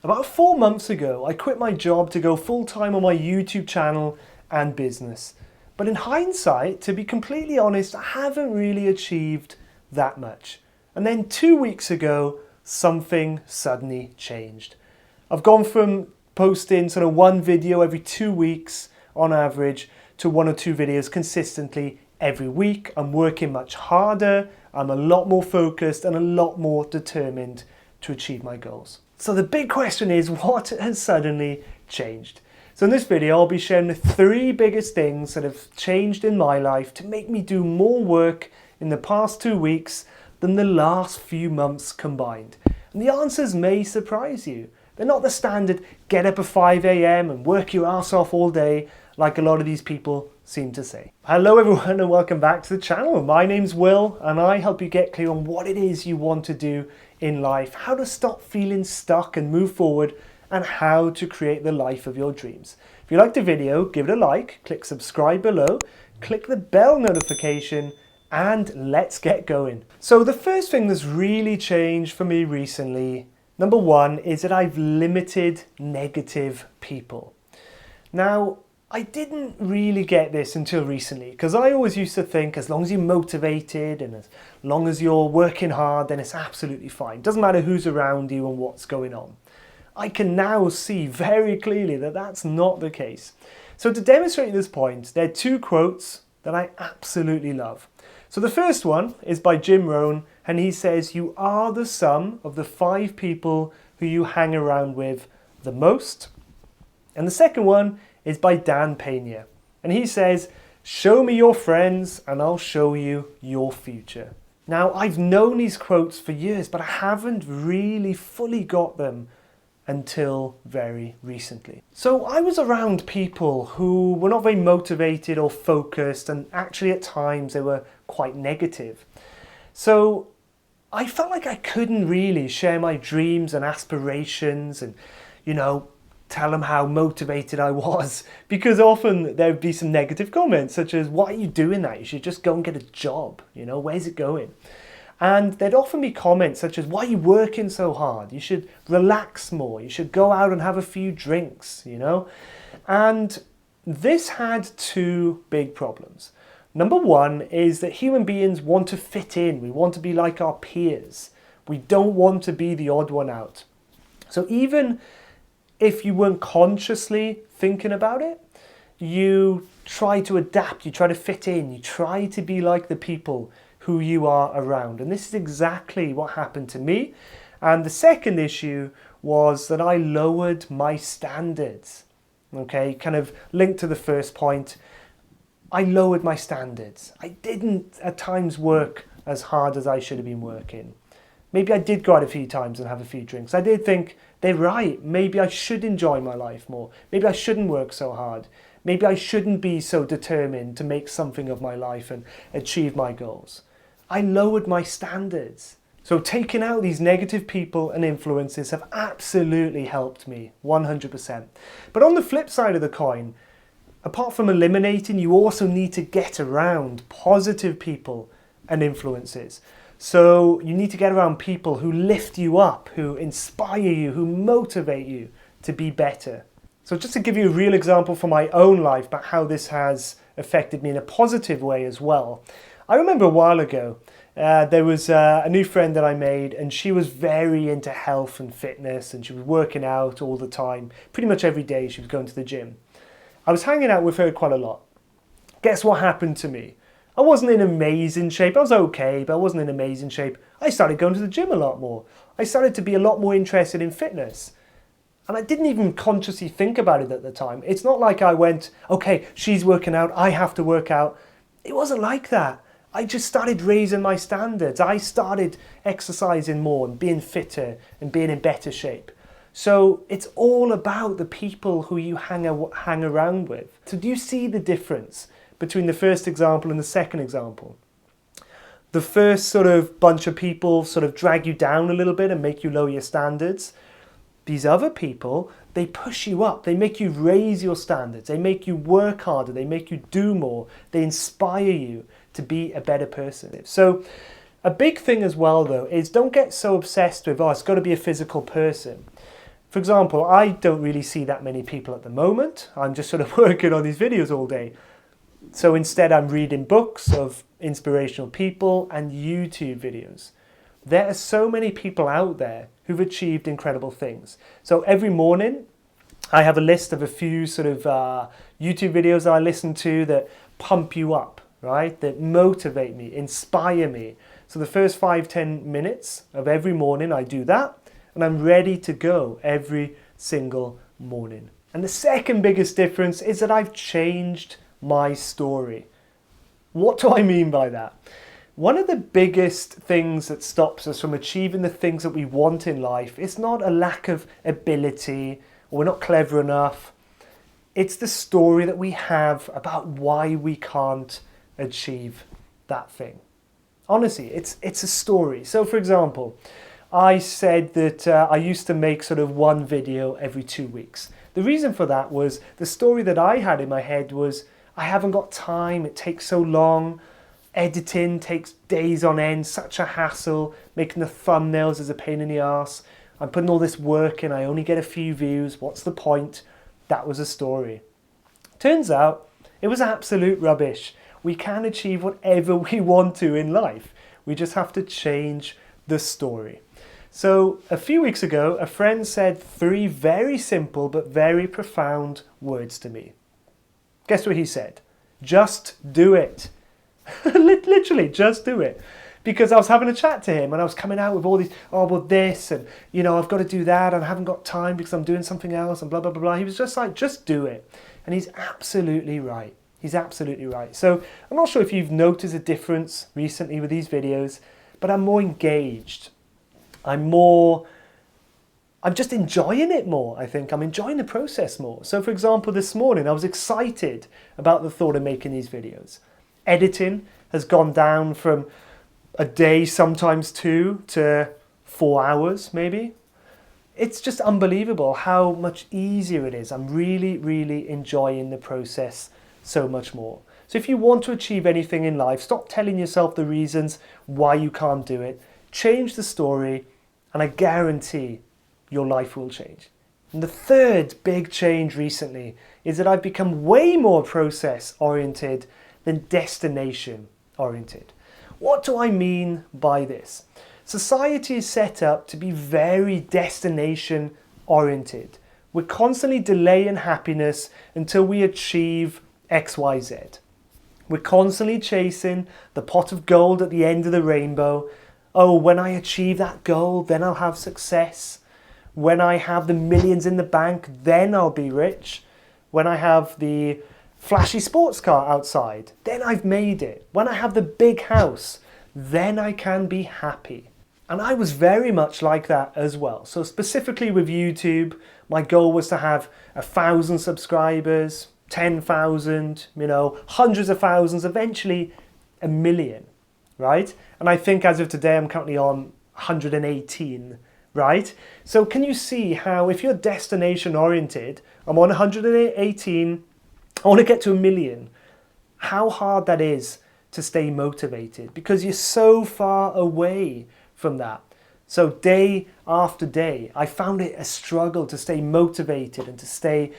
About 4 months ago, I quit my job to go full-time on my YouTube channel and business. But in hindsight, to be completely honest, I haven't really achieved that much. And then 2 weeks ago, something suddenly changed. I've gone from posting sort of one video every 2 weeks on average to 1 or 2 videos consistently every week. I'm working much harder, I'm a lot more focused and a lot more determined to achieve my goals. So the big question is, what has suddenly changed? So in this video, I'll be sharing the 3 biggest things that have changed in my life to make me do more work in the past 2 weeks than the last few months combined. And the answers may surprise you. They're not the standard get up at 5 a.m. and work your ass off all day like a lot of these people seem to say. Hello everyone and welcome back to the channel. My name's Will and I help you get clear on what it is you want to do in life, how to stop feeling stuck and move forward, and how to create the life of your dreams. If you liked the video, give it a like, click subscribe below, click the bell notification, and let's get going. So the first thing that's really changed for me recently, number 1, is that I've limited negative people. Now, I didn't really get this until recently, because I always used to think as long as you're motivated and as long as you're working hard, then it's absolutely fine. Doesn't matter who's around you and what's going on. I can now see very clearly that that's not the case. So to demonstrate this point, there are 2 quotes that I absolutely love. So the first one is by Jim Rohn, and he says, "You are the sum of the 5 people who you hang around with the most." And the second one is by Dan Pena, and he says, "Show me your friends and I'll show you your future." Now, I've known these quotes for years, but I haven't really fully got them until very recently. So I was around people who were not very motivated or focused, and actually at times they were quite negative. So I felt like I couldn't really share my dreams and aspirations and, tell them how motivated I was, because often there would be some negative comments such as, "Why are you doing that? You should just go and get a job, where's it going?" And there'd often be comments such as, "Why are you working so hard? You should relax more, you should go out and have a few drinks," And this had 2 big problems. Number 1 is that human beings want to fit in, we want to be like our peers. We don't want to be the odd one out. So even if you weren't consciously thinking about it, you try to adapt, you try to fit in, you try to be like the people who you are around. And this is exactly what happened to me. And the second issue was that I lowered my standards. Okay, kind of linked to the first point. I lowered my standards. I didn't at times work as hard as I should have been working. Maybe I did go out a few times and have a few drinks. I did think, they're right, maybe I should enjoy my life more. Maybe I shouldn't work so hard. Maybe I shouldn't be so determined to make something of my life and achieve my goals. I lowered my standards. So taking out these negative people and influences have absolutely helped me, 100%. But on the flip side of the coin, apart from eliminating, you also need to get around positive people and influences. So you need to get around people who lift you up, who inspire you, who motivate you to be better. So just to give you a real example from my own life about how this has affected me in a positive way as well. I remember a while ago, there was a new friend that I made, and she was very into health and fitness, and she was working out all the time. Pretty much every day she was going to the gym. I was hanging out with her quite a lot. Guess what happened to me? I wasn't in amazing shape. I was okay, but I wasn't in amazing shape. I started going to the gym a lot more. I started to be a lot more interested in fitness. And I didn't even consciously think about it at the time. It's not like I went, okay, she's working out, I have to work out. It wasn't like that. I just started raising my standards. I started exercising more and being fitter and being in better shape. So it's all about the people who you hang around with. So do you see the difference between the first example and the second example? The first sort of bunch of people sort of drag you down a little bit and make you lower your standards. These other people, they push you up. They make you raise your standards. They make you work harder. They make you do more. They inspire you to be a better person. So a big thing as well though is don't get so obsessed with, oh, it's got to be a physical person. For example, I don't really see that many people at the moment. I'm just sort of working on these videos all day. So instead I'm reading books of inspirational people and YouTube videos. There are so many people out there who've achieved incredible things. So every morning I have a list of a few sort of YouTube videos that I listen to that pump you up, right? That motivate me, inspire me. So the first 5-10 minutes of every morning I do that, and I'm ready to go every single morning. And the second biggest difference is that I've changed my story. What do I mean by that? One of the biggest things that stops us from achieving the things that we want in life is not a lack of ability, or we're not clever enough. It's the story that we have about why we can't achieve that thing. Honestly, it's a story. So for example, I said that I used to make sort of one video every 2 weeks. The reason for that was the story that I had in my head was I haven't got time, it takes so long, editing takes days on end, such a hassle, making the thumbnails is a pain in the arse, I'm putting all this work in, I only get a few views, what's the point? That was a story. Turns out it was absolute rubbish. We can achieve whatever we want to in life. We just have to change the story. So a few weeks ago, a friend said 3 very simple but very profound words to me. Guess what he said? Just do it. Literally, just do it. Because I was having a chat to him and I was coming out with all these, oh, well, this, and, you know, I've got to do that and I haven't got time because I'm doing something else and blah, blah, blah, blah. He was just like, just do it. And he's absolutely right. He's absolutely right. So I'm not sure if you've noticed a difference recently with these videos, but I'm more engaged. I'm just enjoying it more, I think. I'm enjoying the process more. So for example, this morning, I was excited about the thought of making these videos. Editing has gone down from a day, sometimes 2, to 4 hours, maybe. It's just unbelievable how much easier it is. I'm really, really enjoying the process so much more. So if you want to achieve anything in life, stop telling yourself the reasons why you can't do it. Change the story, and I guarantee your life will change. And the third big change recently is that I've become way more process-oriented than destination-oriented. What do I mean by this? Society is set up to be very destination-oriented. We're constantly delaying happiness until we achieve X, Y, Z. We're constantly chasing the pot of gold at the end of the rainbow. Oh, when I achieve that goal, then I'll have success. When I have the millions in the bank, then I'll be rich. When I have the flashy sports car outside, then I've made it. When I have the big house, then I can be happy. And I was very much like that as well. So specifically with YouTube, my goal was to have 1,000 subscribers, 10,000, hundreds of thousands, eventually 1 million, right? And I think as of today, I'm currently on 118, right? So can you see how if you're destination oriented, I'm on 118, I want to get to 1 million, how hard that is to stay motivated because you're so far away from that. So day after day, I found it a struggle to stay motivated and to stay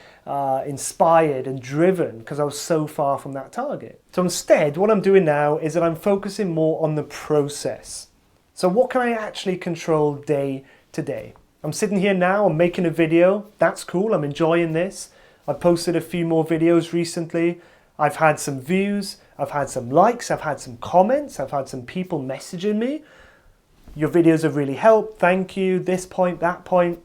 inspired and driven because I was so far from that target. So instead, what I'm doing now is that I'm focusing more on the process. So what can I actually control day to day? I'm sitting here now, I'm making a video. That's cool, I'm enjoying this. I've posted a few more videos recently. I've had some views, I've had some likes, I've had some comments, I've had some people messaging me. Your videos have really helped, thank you, this point, that point.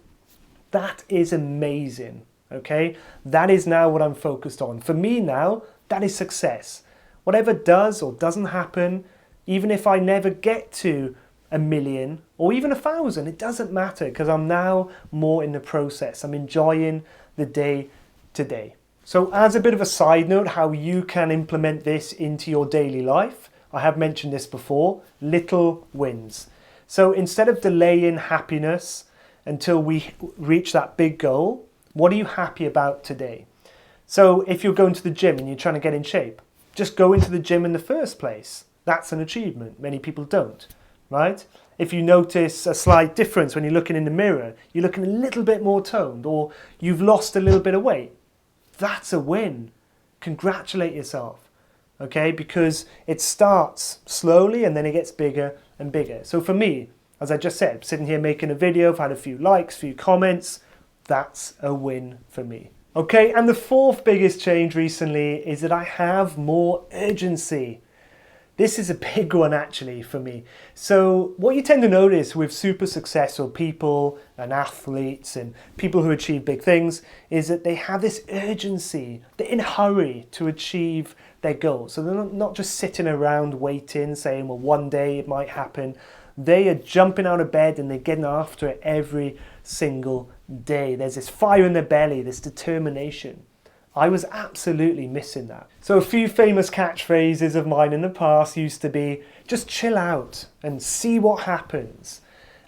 That is amazing, okay? That is now what I'm focused on. For me now, that is success. Whatever does or doesn't happen, even if I never get to 1 million or even 1,000, it doesn't matter because I'm now more in the process. I'm enjoying the day to day. So as a bit of a side note, how you can implement this into your daily life, I have mentioned this before, little wins. So instead of delaying happiness until we reach that big goal, what are you happy about today? So if you're going to the gym and you're trying to get in shape, just go into the gym in the first place. That's an achievement. Many people don't, right? If you notice a slight difference when you're looking in the mirror, you're looking a little bit more toned, or you've lost a little bit of weight, that's a win. Congratulate yourself, okay? Because it starts slowly and then it gets bigger and bigger. So for me, as I just said, sitting here making a video, I've had a few likes, few comments, that's a win for me. Okay, and the fourth biggest change recently is that I have more urgency. This is a big one actually for me. So what you tend to notice with super successful people and athletes and people who achieve big things is that they have this urgency. They're in a hurry to achieve their goals. So they're not just sitting around waiting, saying, well, one day it might happen. They are jumping out of bed and they're getting after it every single day. There's this fire in their belly, this determination. I was absolutely missing that. So a few famous catchphrases of mine in the past used to be, just chill out and see what happens.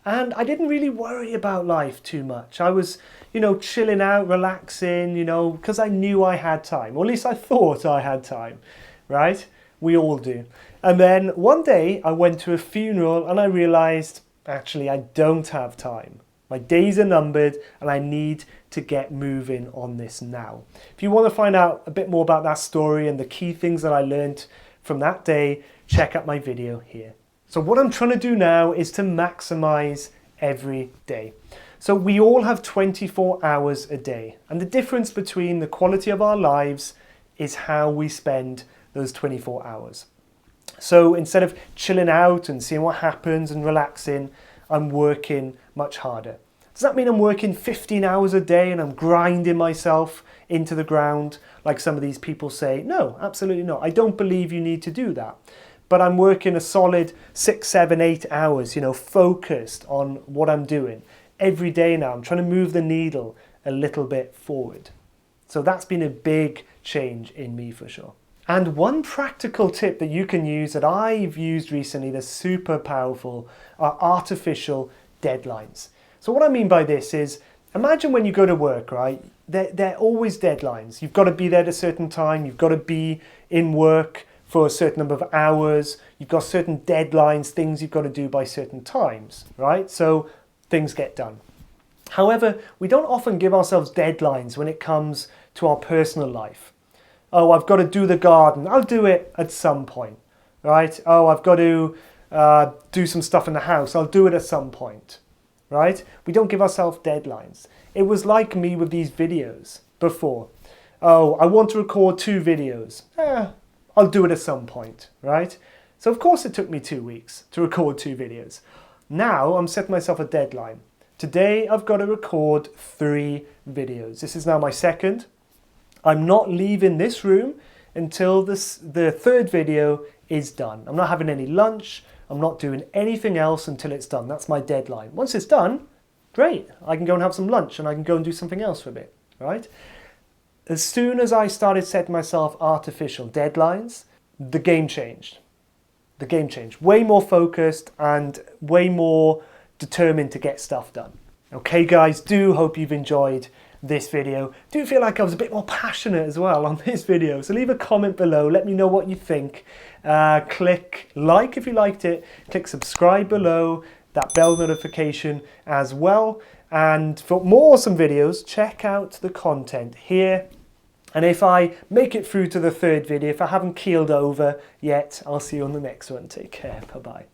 And I didn't really worry about life too much. I was, chilling out, relaxing, because I knew I had time. Or at least I thought I had time, right? We all do. And then one day I went to a funeral and I realized, actually, I don't have time. My days are numbered and I need to get moving on this now. If you want to find out a bit more about that story and the key things that I learned from that day, check out my video here. So what I'm trying to do now is to maximize every day. So we all have 24 hours a day, and the difference between the quality of our lives is how we spend those 24 hours. So instead of chilling out and seeing what happens and relaxing, I'm working much harder. Does that mean I'm working 15 hours a day and I'm grinding myself into the ground like some of these people say? No, absolutely not. I don't believe you need to do that. But I'm working a solid 6, 7, 8 hours, focused on what I'm doing. Every day now, I'm trying to move the needle a little bit forward. So that's been a big change in me for sure. And one practical tip that you can use that I've used recently that's super powerful are artificial deadlines. So what I mean by this is, imagine when you go to work, right? They're always deadlines. You've got to be there at a certain time. You've got to be in work for a certain number of hours. You've got certain deadlines, things you've got to do by certain times, right? So things get done. However, we don't often give ourselves deadlines when it comes to our personal life. Oh, I've got to do the garden. I'll do it at some point, right? Oh, I've got to do some stuff in the house. I'll do it at some point, right? We don't give ourselves deadlines. It was like me with these videos before. Oh, I want to record 2 videos. I'll do it at some point, right? So of course it took me 2 weeks to record 2 videos. Now I'm setting myself a deadline. Today I've got to record 3 videos. This is now my second. I'm not leaving this room until the 3rd video is done. I'm not having any lunch. I'm not doing anything else until it's done. That's my deadline. Once it's done, great. I can go and have some lunch and I can go and do something else for a bit, right? As soon as I started setting myself artificial deadlines, the game changed. The game changed. Way more focused and way more determined to get stuff done. Okay guys, do hope you've enjoyed this video. Do feel like I was a bit more passionate as well on this video. So leave a comment below. Let me know what you think. Click like if you liked it. Click subscribe below. That bell notification as well. And for more awesome videos, check out the content here. And if I make it through to the 3rd video, if I haven't keeled over yet, I'll see you on the next one. Take care. Bye-bye.